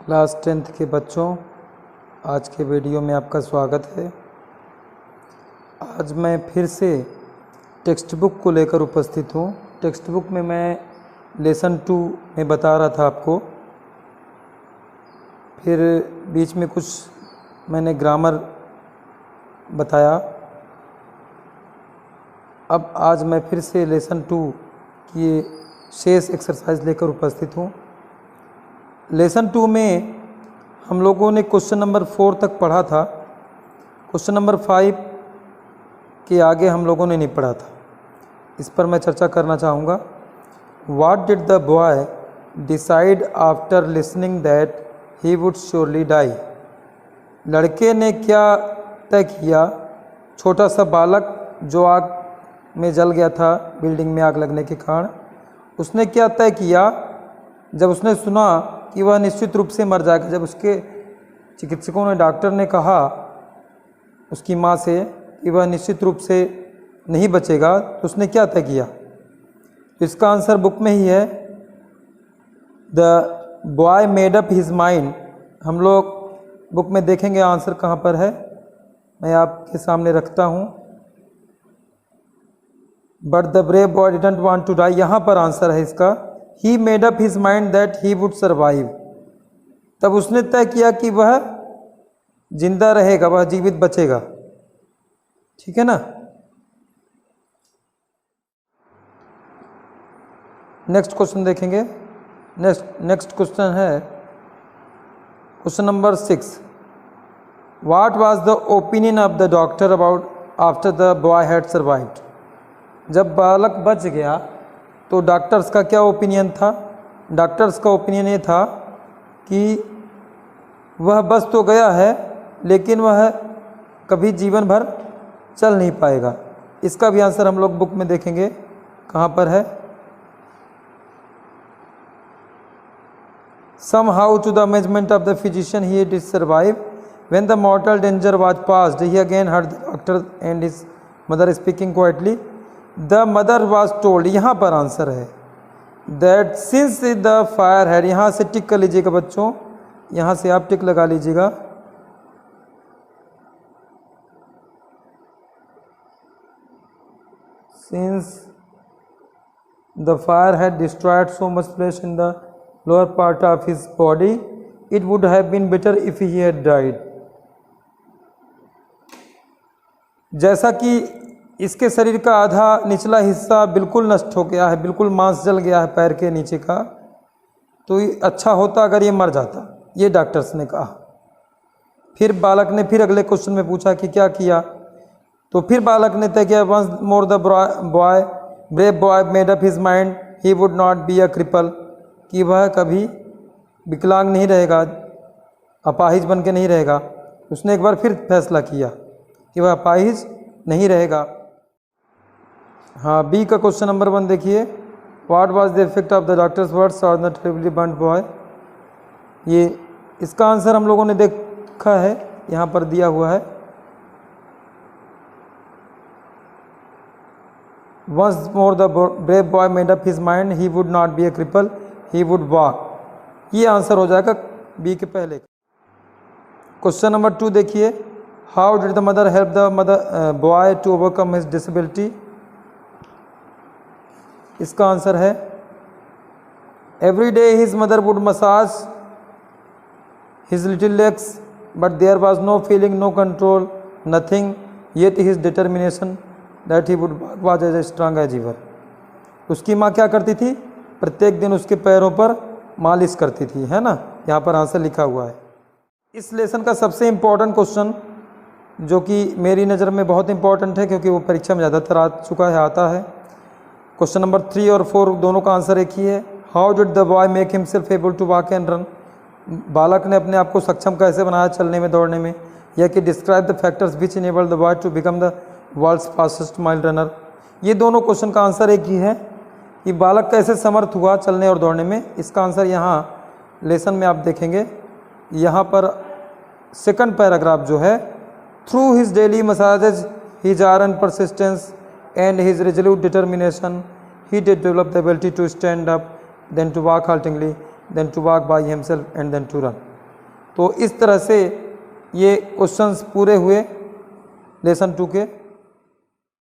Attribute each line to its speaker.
Speaker 1: Class 10th के बच्चों, आज के वीडियो में आपका स्वागत है। आज मैं फिर से टेक्स्ट बुक को लेकर उपस्थित हूँ। टेक्स्ट बुक में मैं लेसन 2 में बता रहा था आपको, फिर बीच में कुछ मैंने ग्रामर बताया। अब आज मैं फिर से लेसन 2 की शेष एक्सरसाइज लेकर उपस्थित हूँ। लेसन 2 में हम लोगों ने क्वेश्चन नंबर 4 तक पढ़ा था। क्वेश्चन नंबर 5 के आगे हम लोगों ने नहीं पढ़ा था। इस पर मैं चर्चा करना चाहूँगा। What did the boy decide after listening that he would surely die? लड़के ने क्या तय किया, छोटा सा बालक जो आग में जल गया था, बिल्डिंग में आग लगने के कारण, उसने क्या तय किया जब उसने सुना कि वह निश्चित रूप से मर जाएगा। जब उसके चिकित्सकों ने, डॉक्टर ने कहा उसकी माँ से कि वह निश्चित रूप से नहीं बचेगा, तो उसने क्या तय किया? तो इसका आंसर बुक में ही है। The boy made up his mind. हम लोग बुक में देखेंगे आंसर कहाँ पर है, मैं आपके सामने रखता हूँ। But the brave boy didn't want to die, यहाँ पर आंसर है इसका। He made up his mind that he would survive. तब उसने तय किया कि वह जिंदा रहेगा, वह जीवित बचेगा। ठीक है ना। नेक्स्ट क्वेश्चन देखेंगे। नेक्स्ट क्वेश्चन है question number 6। What was the opinion of the doctor about after the boy had survived? जब बालक बच गया तो डॉक्टर्स का क्या ओपिनियन था? डॉक्टर्स का ओपिनियन ये था कि वह बच तो गया है, लेकिन वह कभी जीवन भर चल नहीं पाएगा। इसका भी आंसर हम लोग बुक में देखेंगे कहाँ पर है। Somehow to the amazement of the physician he did survive. When the mortal danger was past, he again heard the doctor and his mother speaking quietly. The mother was told, यहाँ पर answer है, that since the fire had, यहाँ से टिक कर लीजिएगा बच्चों, यहाँ से आप टिक लगा लीजिएगा। Since the fire had destroyed so much flesh in the lower part of his body, it would have been better if he had died. जैसा कि इसके शरीर का आधा निचला हिस्सा बिल्कुल नष्ट हो गया है, बिल्कुल मांस जल गया है पैर के नीचे का, तो अच्छा होता अगर ये मर जाता, ये डॉक्टर्स ने कहा। फिर बालक ने फिर अगले क्वेश्चन में पूछा कि क्या किया, तो फिर बालक ने तय किया, once more the boy brave boy made up his mind he would not be a cripple, कि वह कभी विकलांग नहीं रहेगा, अपाहिज बन के नहीं रहेगा। उसने एक बार फिर फैसला किया कि वह अपाहिज नहीं रहेगा। हाँ, बी का क्वेश्चन नंबर 1 देखिए। What was the effect of the doctors words on the terribly burned boy? ये इसका आंसर हम लोगों ने देखा है, यहाँ पर दिया हुआ है। Once more the brave boy made up his mind he would not be a cripple, he would walk. ये आंसर हो जाएगा बी के पहले। क्वेश्चन नंबर 2 देखिए। How did the mother help the boy to overcome his disability? इसका answer है, every day his mother would massage his little legs but there was no feeling, no control, nothing, yet his determination that he would was as strong as ever. उसकी माँ क्या करती थी? प्रत्येक दिन उसके पैरों पर मालिश करती थी, है ना। यहाँ पर आंसर लिखा हुआ है। इस लेसन का सबसे इम्पोर्टेंट क्वेश्चन, जो कि मेरी नज़र में बहुत इंपॉर्टेंट है क्योंकि वो परीक्षा में ज़्यादातर आ चुका है, आता है। क्वेश्चन नंबर 3 और 4 दोनों का आंसर एक ही है। How did the boy make himself able to walk and run? बालक ने अपने आप को सक्षम कैसे बनाया चलने में, दौड़ने में? यह कि describe the factors which enable the boy to become the world's fastest mile runner? ये दोनों क्वेश्चन का आंसर एक ही है कि बालक कैसे समर्थ हुआ चलने और दौड़ने में। इसका आंसर यहाँ लेसन में आप देखेंगे। यहाँ पर सेकंड पैराग्राफ जो है, through his daily massages his iron persistence and his resolute determination, he did develop the ability to stand up, then to walk haltingly, then to walk by himself, and then to run. तो इस तरह से ये questions पूरे हुए lesson 2 के।